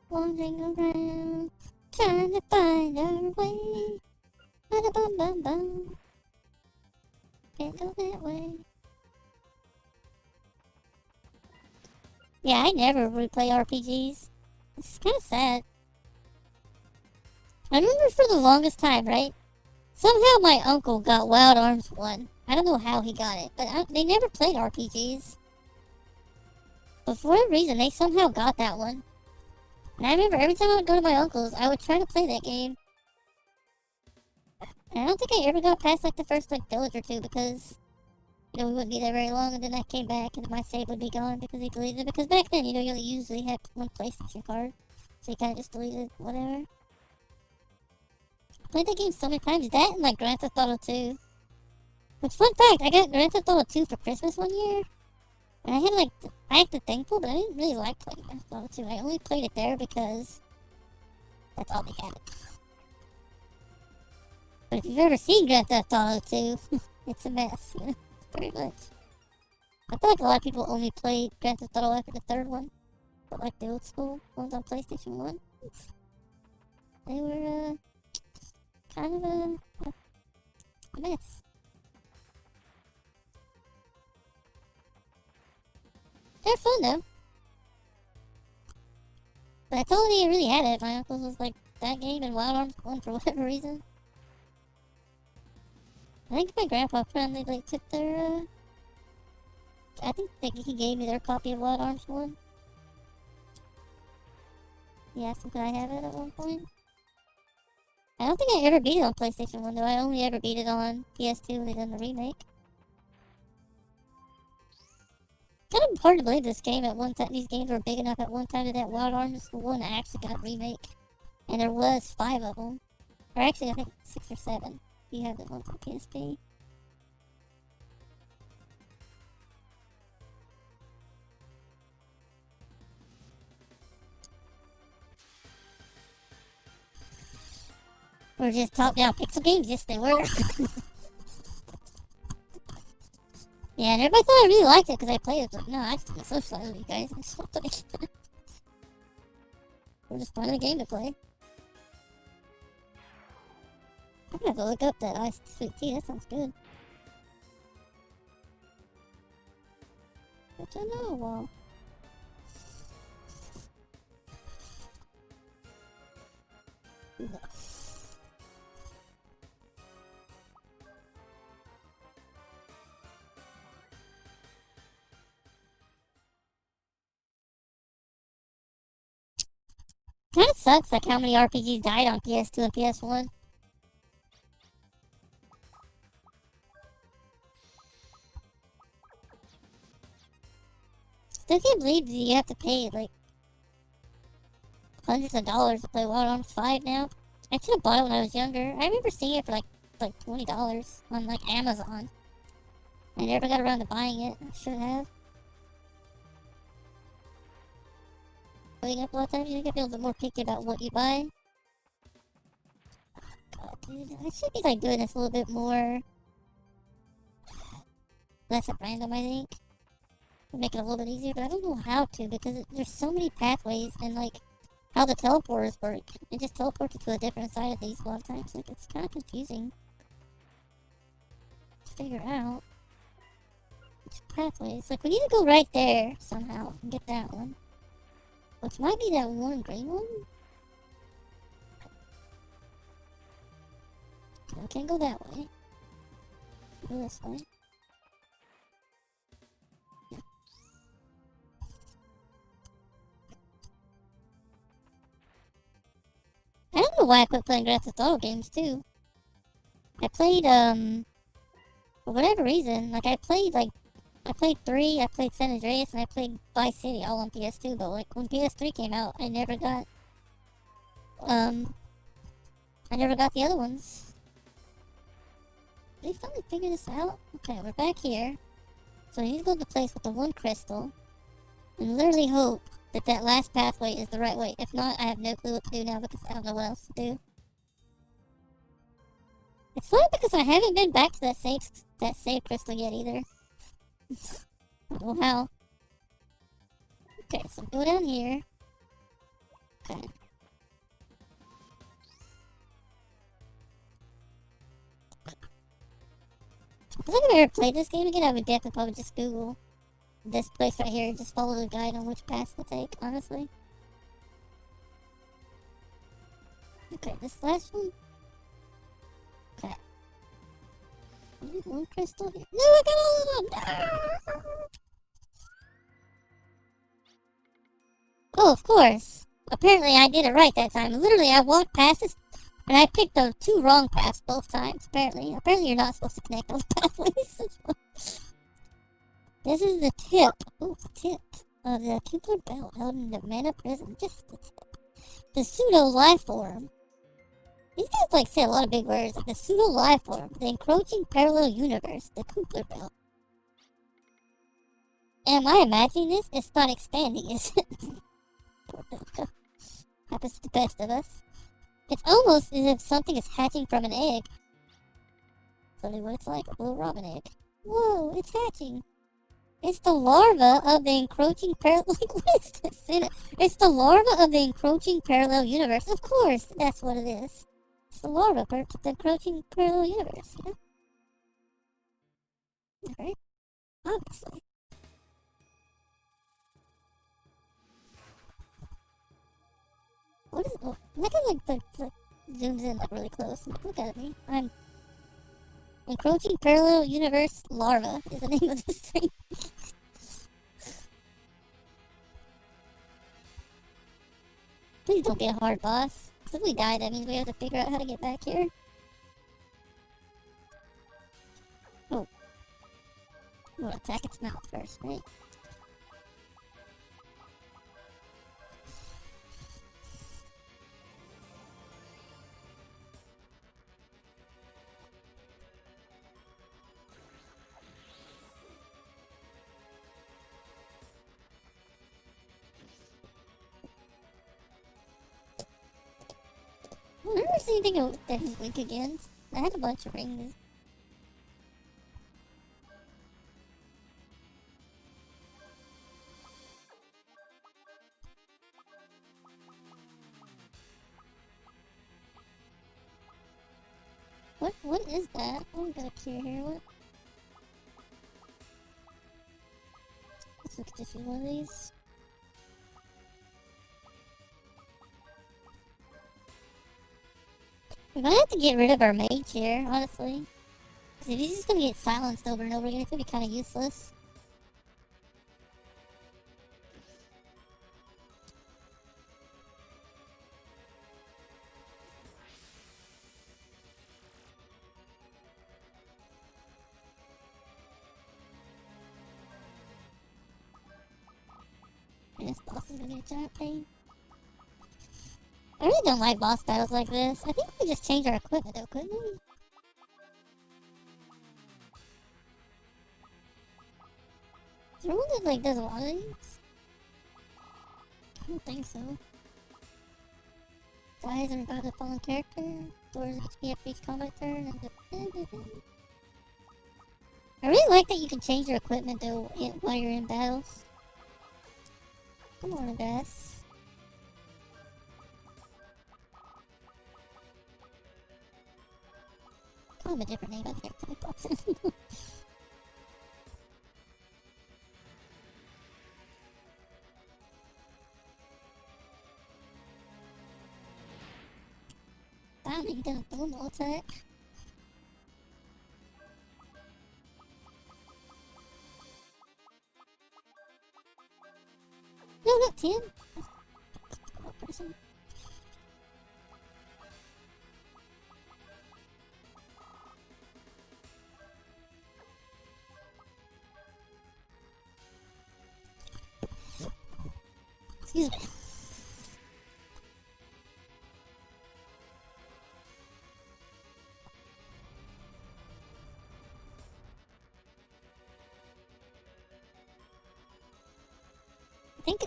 Wandering around. Trying to find our way. Ba-da-bum-bum-bum. Can't go that way. Yeah, I never replay RPGs. It's kind of sad. I remember for the longest time, right? Somehow my uncle got Wild Arms 1. I don't know how he got it, but they never played RPGs. But for whatever reason, they somehow got that one. And I remember every time I would go to my uncle's, I would try to play that game. And I don't think I ever got past like the first like village or two because, you know, we wouldn't be there very long, and then I came back and my save would be gone because he deleted it. Because back then, you know, you usually had one PlayStation card, so you kind of just deleted whatever. Played that game so many times. That and like Grand Theft Auto 2. But fun fact, I got Grand Theft Auto 2 for Christmas one year. And I had like, I acted thankful, but I didn't really like playing Grand Theft Auto 2. I only played it there because that's all they had. But if you've ever seen Grand Theft Auto 2, it's a mess, you know, pretty much. I feel like a lot of people only played Grand Theft Auto after the third one. But like the old school ones on PlayStation 1. They were, kind of a mess. They're fun though. But I totally didn't really had it. My uncle's was like that game and Wild Arms 1 for whatever reason. I think my grandpa finally like took their I think he gave me their copy of Wild Arms 1. He asked him could I have it at one point. I don't think I ever beat it on PlayStation 1 though. I only ever beat it on PS2 when they done the remake. Kind of hard to believe this game at one time. These games were big enough at one time that Wild Arms 1 actually got a remake. And there was 5 of them. Or actually, I think 6 or 7. If you have the ones on PSP. Or just top-down pixel games? Yes, they were. Yeah, and everybody thought I really liked it because I played it, but no, I just didn't socialize with you guys. I just want to play. We're just finding a game to play. I'm gonna have to look up that iced sweet tea, that sounds good. But I know, well. No. Kinda sucks like how many RPGs died on PS2 and PS1. Still can't believe that you have to pay like hundreds of dollars to play Wild Arms 5 now. I should have bought it when I was younger. I remember seeing it for like $20 on like Amazon. I never got around to buying it. I should have. Waking up a lot of times, you gotta be a little bit more picky about what you buy. God, dude, I should be like doing this a little bit more less at random, I think. Make it a little bit easier, but I don't know how to because there's so many pathways and like how the teleporters work. It just teleports to a different side of these a lot of times. Like, it's kind of confusing to figure out. Pathways. Like, we need to go right there somehow and get that one. Which might be that one green one. I can't go that way. Go this way. Yeah. I don't know why I quit playing Grand Theft Auto games too. I played, for whatever reason, like I played 3, I played San Andreas, and I played Vice City all on PS2, but like when PS3 came out, I never got the other ones. Did they finally figure this out? Okay, we're back here. So I need to go to the place with the one crystal, and literally hope that that last pathway is the right way. If not, I have no clue what to do now because I don't know what else to do. It's funny because I haven't been back to that save crystal yet either. I don't know how. Okay, so go down here. Okay. If I've ever played this game again, I would definitely probably just Google this place right here and just follow the guide on which path to take, honestly. Okay, this last one. Okay. There's one crystal here. No, I got all of them! No! Oh, of course. Apparently I did it right that time. Literally, I walked past this, and I picked the 2 wrong paths both times, apparently. Apparently you're not supposed to connect those pathways. This is the tip. Oh, the tip of the tubular belt held in the mana prison. Just the tip. The pseudo-life form. These guys like say a lot of big words. Like the pseudo-life form. The encroaching parallel universe. The tubular belt. Am I imagining this? It's not expanding, is it? Happens to the best of us. It's almost as if something is hatching from an egg. That's literally what it's like. A blue robin egg. Whoa, it's hatching. It's the larva of the encroaching parallel... Like, what is this in it? It's the larva of the encroaching parallel universe. Of course, that's what it is. It's the larva of the encroaching parallel universe, you know? Alright. Obviously. What is it? Oh, look at like the zooms in like really close. Look at me. I'm encroaching parallel universe larva is the name of this thing. Please don't be a hard boss. If we die, that means we have to figure out how to get back here. Oh. We'll attack its mouth first, right? I've never seen anything that he's weak against. I had a bunch of rings. What is that? I'm gonna clear here. What? Let's look at just one of these. We might have to get rid of our mage here, honestly. Because if he's just gonna get silenced over and over again, it's gonna be kind of useless. And this boss is gonna be a giant pain. I really don't like boss battles like this. I think we could just change our equipment though, couldn't we? Is there one that like does a lot of these? I don't think so. Dies and revives a fallen character. Stores HP after each combat turn. I really like that you can change your equipment though while you're in battles. Come on, Odessa. call him a different name. I can't tell you. Finally, he does a normal attack. No, not 10. Person. Excuse me.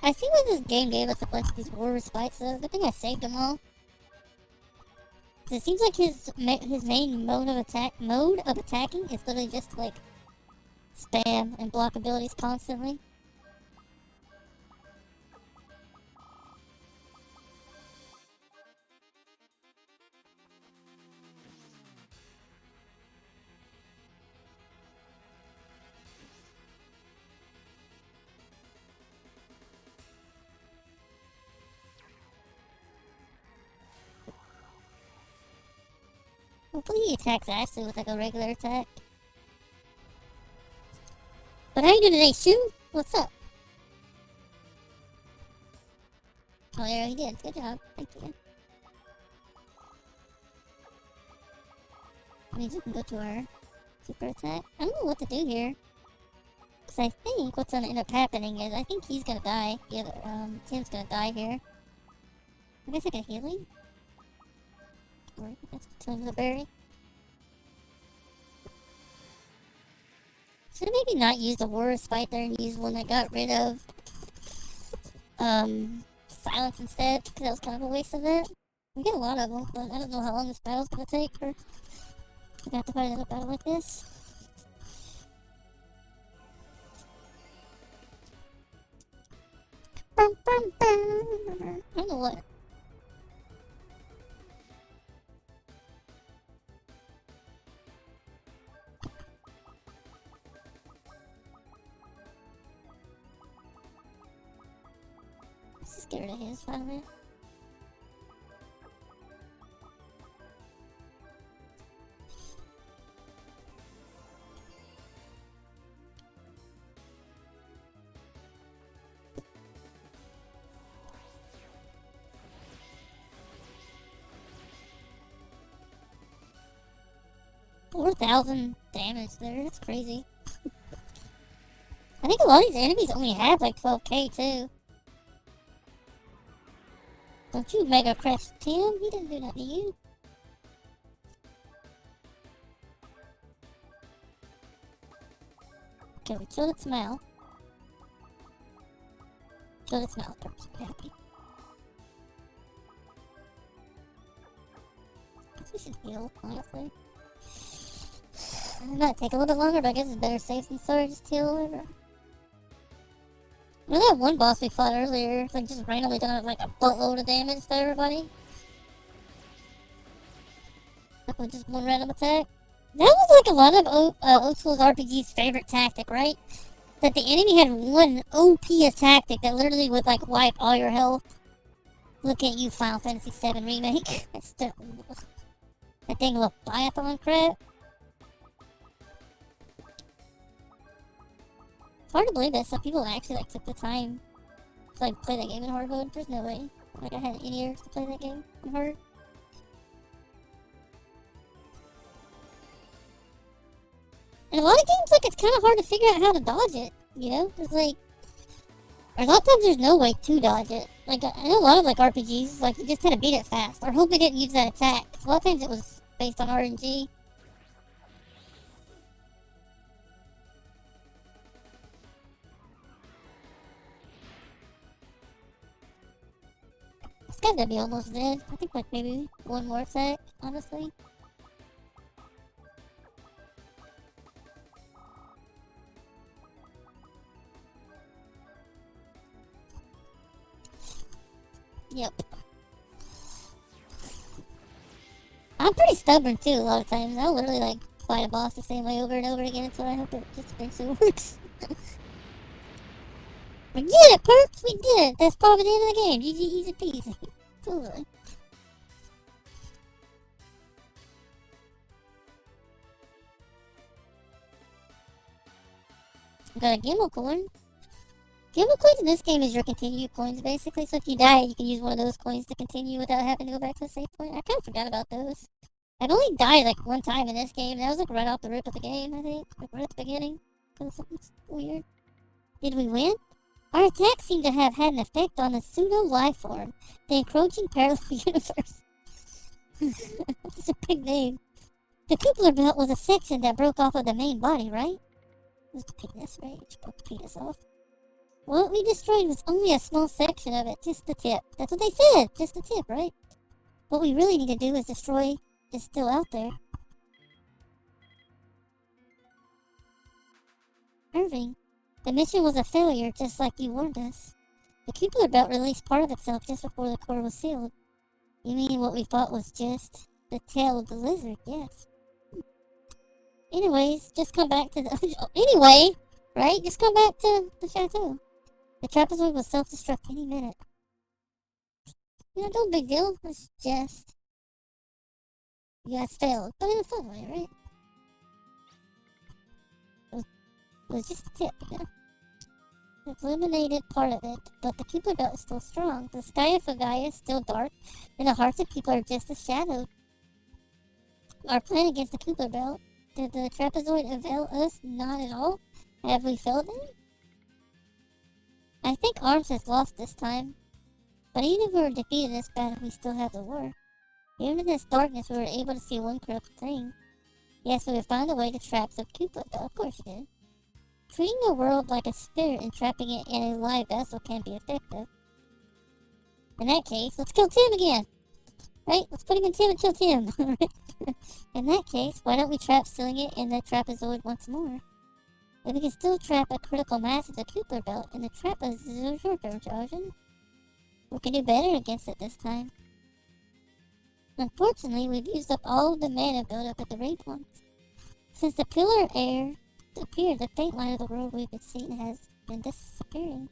I see what this game gave us a bunch of these war fights though. Good thing I saved them all. It seems like his main mode of attacking is literally just like spam and block abilities constantly. Hopefully he attacks Ashley with like a regular attack. But how you doing today, Sue? What's up? Oh, there he did. Good job. Thank you. I mean, you can go to our super attack. I don't know what to do here. Because I think what's gonna end up happening is I think he's gonna die. The other, Tim's gonna die here. I guess I can heal him. Or that's turn the berry. Should have maybe not used the Horror Spite there and used one that got rid of silence instead, because that was kind of a waste of it. We get a lot of them, but I don't know how long this battle's gonna take, or we're gonna have to fight another battle like this. I don't know what. Let's just get rid of his finally. $4,000 damage there, that's crazy. I think a lot of these enemies only have like 12k too. Don't you mega crush Tim? He didn't do that to you. Okay, we killed its mouth. Killed its mouth, I'm happy. I guess we should heal, honestly. It might take a little bit longer, but I guess it's better safe than sorry, just heal over. We had one boss we fought earlier, it's like just randomly done like a boatload of damage to everybody. Like with just one random attack. That was like a lot of old school RPG's favorite tactic, right? That the enemy had one OP tactic that literally would like wipe all your health. Look at you, Final Fantasy VII Remake. That's the, that thing of a biathlon crap. It's hard to believe that some people actually like took the time to like play that game in hard mode. There's no way. Like I had any years to play that game in hard. And a lot of games, like, it's kind of hard to figure out how to dodge it, you know? There's, like, a lot of times there's no way to dodge it. Like, I know a lot of, like, RPGs, like, you just kind of beat it fast. Or hope they didn't use that attack. A lot of times it was based on RNG. This guy's gonna be almost dead. I think, like, maybe one more attack, honestly. Yep. I I'm pretty stubborn too a lot of times. I'll literally like fight a boss the same way over and over again until I hope it just eventually works. We did it, Perks! We did it! That's probably the end of the game. GG, easy peasy. Totally. Got a Gimmel coin. Gimmel coins in this game is your continue coins, basically. So if you die, you can use one of those coins to continue without having to go back to the save point. I kind of forgot about those. I've only died like one time in this game. That was like right off the rip of the game, I think. Like right at the beginning. Because something's weird. Did we win? Our attack seemed to have had an effect on the pseudo-life form, the encroaching parallel universe. That's a big name. The Kupler belt was a section that broke off of the main body, right? It was the penis, right? It broke the penis off. What we destroyed was only a small section of it, just the tip. That's what they said, just the tip, right? What we really need to do is destroy is still out there. Irving, the mission was a failure, just like you warned us. The Kupler belt released part of itself just before the core was sealed. You mean what we thought was just the tail of the lizard? Yes. Anyways, just come back to the... Anyway, right? Just come back to the chateau. The trapezoid will self-destruct any minute. You know, no big deal. It's just... You guys failed, but in a fun way, right? It was just a tip, you know? It eliminated part of it, but the Kupler belt is still strong. The sky of Gaia is still dark, and the hearts of people are just as shadowed. Our plan against the Kupler belt, did the trapezoid avail us? Not at all. Have we failed them? I think Arms has lost this time. But even if we were defeated in this battle, we still have the war. Even in this darkness, we were able to see one corrupt thing. Yes, we have found a way to trap the Kupler belt. Of course you did. Treating the world like a spirit and trapping it in a live vessel can be effective. In that case, let's kill Tim again! Right? Let's put him in Tim and kill Tim! In that case, why don't we trap sealing it in the trapezoid once more? If we can still trap a critical mass of the Kupler belt in the trapezoid, we can do better against it this time. Unfortunately, we've used up all of the mana built up at the raid points. Since the pillar air appeared, the faint line of the world we've been seeing has been disappearing.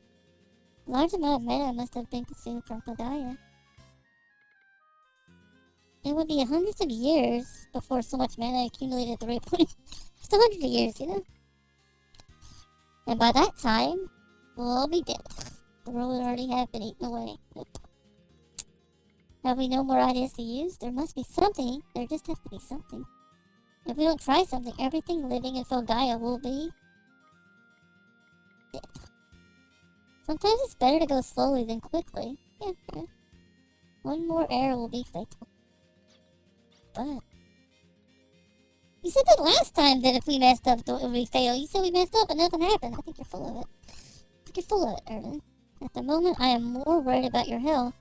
A large amount of mana must have been consumed from Pagaia. It would be hundreds of years before so much mana accumulated at the raid point. Just 100 years, you know? And by that time, we'll all be dead. The world would already have been eaten away. Nope. Have we no more ideas to use? There must be something. There just has to be something. If we don't try something, everything living in Gaia will be dead. Sometimes it's better to go slowly than quickly. Yeah. One more error will be fatal. But you said that last time that if we messed up, it would be fatal. You said we messed up and nothing happened. I think you're full of it. I think you're full of it, Erwin. At the moment, I am more worried about your health.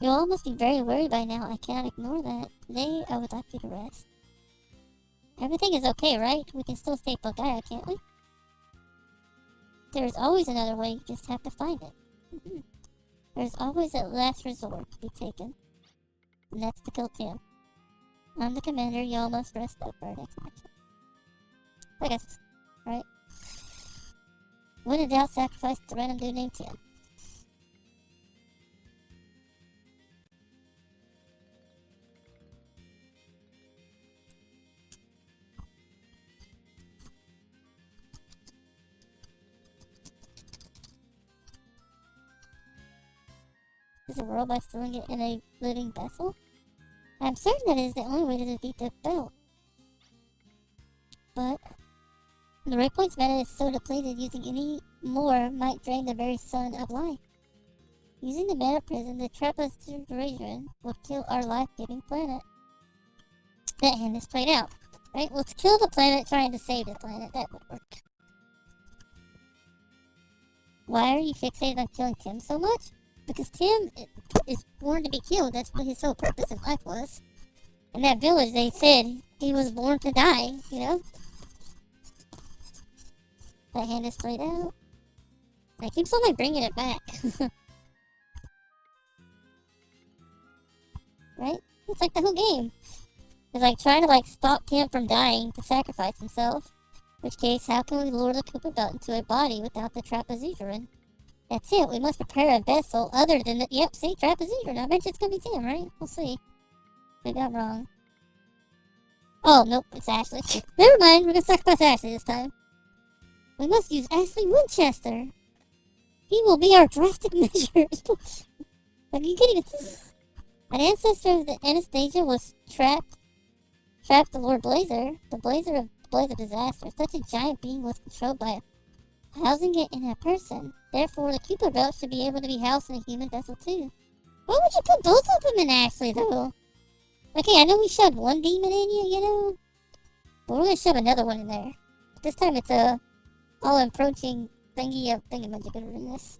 You all must be very worried by now. I cannot ignore that. Today, I would like you to rest. Everything is okay, right? We can still save Pagaia, can't we? There's always another way, you just have to find it. There's always a last resort to be taken. And that's to kill Tim. I'm the commander, y'all must rest up for our next action. I guess, right? When in doubt, sacrifice the random dude named Tim. Is the world by stealing it in a living vessel? I'm certain that is the only way to defeat the belt. But the raid points mana is so depleted, using any more might drain the very sun of life. Using the mana prison, the trapezoid will kill our life-giving planet. That hand is played out. Right? Let's kill the planet trying to save the planet. That would work. Why are you fixated on killing Tim so much? Because Tim is born to be killed. That's what his whole purpose in life was. In that village, they said he was born to die, you know? That hand is played out. I keep on bringing it back. Right? It's like the whole game. It's like trying to like stop him from dying to sacrifice himself. In which case, how can we lure the Koopa belt into a body without the trapezuron? That's it. We must prepare a vessel other than the. Yep, see, trapezuron. I bet it's gonna be Tim, right? We'll see. Maybe I'm wrong. Oh, nope, it's Ashley. Never mind, we're gonna sacrifice Ashley this time. We must use Ashley Winchester. He will be our drastic measure. Are you kidding me? An ancestor of the Anastasia was trapped the Lord Blazer. The Blazer of Disaster. Such a giant being was controlled by housing it in a person. Therefore, the Koopa belt should be able to be housed in a human vessel too. Why would you put both of them in Ashley, though? Okay, I know we shoved one demon in you know? But we're gonna shove another one in there. This time it's a all-approaching thingy of thingamajigger in this.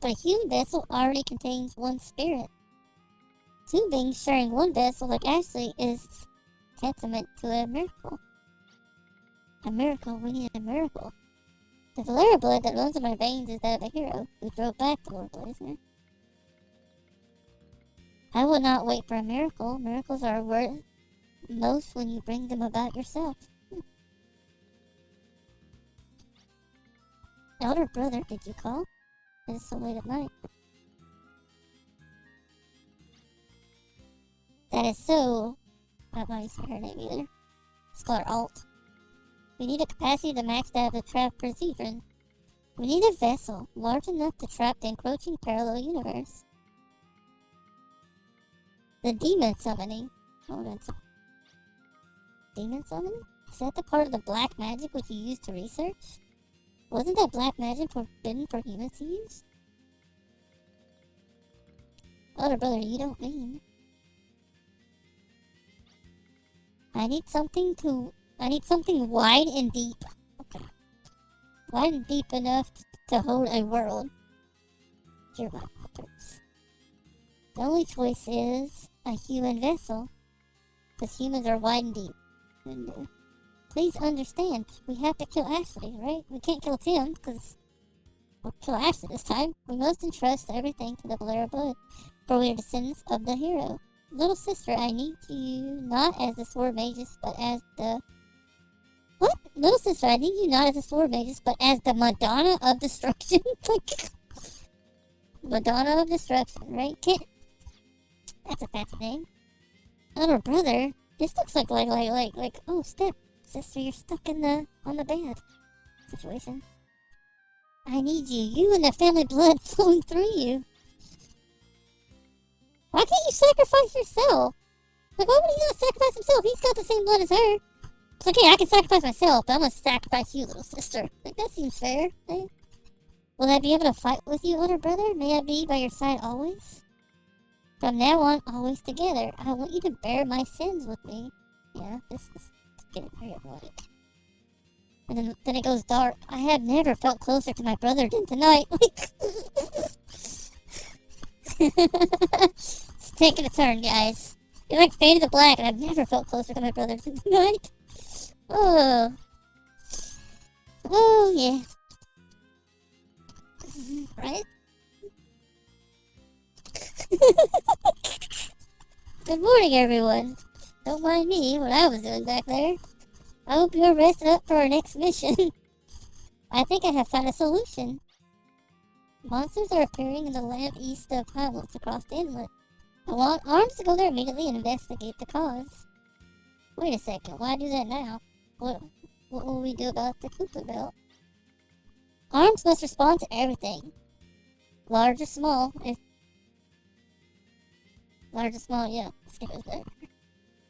But a human vessel already contains one spirit. Two beings sharing one vessel like Ashley is tantamount to a miracle. A miracle? We need a miracle. The Valera blood that runs in my veins is that of a hero who drove back the Lord Blazer. I will not wait for a miracle. Miracles are worth most when you bring them about yourself. Elder brother, did you call? It is so late at night. That is so... I'm not using her name either. Let's call her Alt. We need a capacity to max that of the trapezuron. We need a vessel large enough to trap the encroaching parallel universe. The demon summoning. Hold on. Demon summoning? Is that the part of the black magic which you used to research? Wasn't that black magic forbidden for humans to use? Older brother, you don't mean. I need something wide and deep. Okay. Wide and deep enough to hold a world. Dear my authors. The only choice is a human vessel. Because humans are wide and deep. And, please understand, we have to kill Ashley, right? We can't kill Tim, because we'll kill Ashley this time. We must entrust everything to the Valera blood, for we are descendants of the hero. Little sister, I need you not as the sword magus, but as the... What? Little sister, I need you not as the sword magus, but as the Madonna of Destruction? Like... Madonna of Destruction, right? Can't... That's a fancy name. Older brother, this looks like, oh, step. Sister, you're stuck on the bed situation. I need you and the family blood flowing through you. Why can't you sacrifice yourself? Like, why would he not sacrifice himself? He's got the same blood as her. It's okay, I can sacrifice myself, but I'm gonna sacrifice you, little sister. Like, that seems fair, right? Will I be able to fight with you, older brother? May I be by your side always? From now on, always together. I want you to bear my sins with me. Yeah, this is getting very erotic. And then it goes dark. I have never felt closer to my brother than tonight. It's taking a turn, guys. You're like Fade to Black, and I've never felt closer to my brother than tonight. Oh. Oh, yeah. Right? Good morning, everyone. Don't mind me, what I was doing back there. I hope you're rested up for our next mission. I think I have found a solution. Monsters are appearing in the land east of Hamlets across the inlet. I want Arms to go there immediately and investigate the cause. Wait a second, why do that now? What will we do about the Koopa belt? Arms must respond to everything. Large or small, large or small, yeah. Skip it there.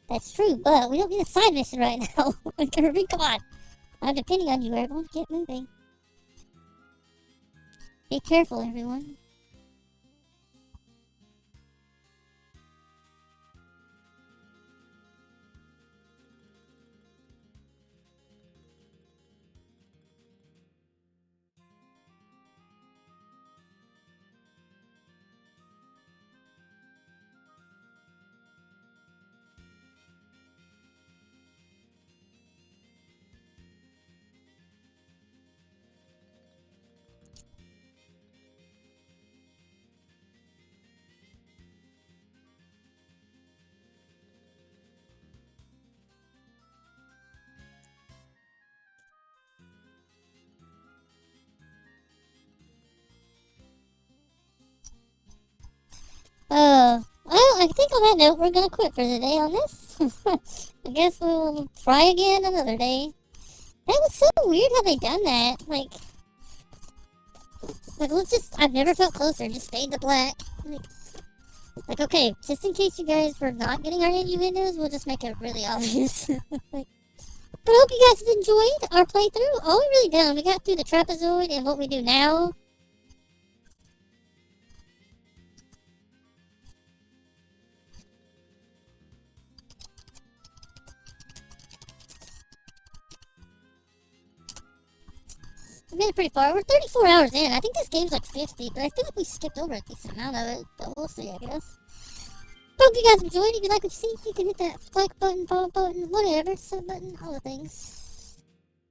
That's true, but we don't need a side mission right now. Kirby, come on. I'm depending on you, everyone. Get moving. Be careful, everyone. I think on that note, we're gonna quit for the day on this. I guess we'll try again another day. That was so weird how they done that. Let's just, I've never felt closer, just fade to black. Okay, just in case you guys were not getting our innuendos, we'll just make it really obvious. But I hope you guys have enjoyed our playthrough. All we really done, we got through the trapezoid and what we do now. We made it pretty far. We're 34 hours in. I think this game's like 50, but I feel like we skipped over a decent amount of it. But we'll see, I guess. Hope you guys enjoyed. If you like what you see, you can hit that like button, follow button, whatever, sub button, all the things.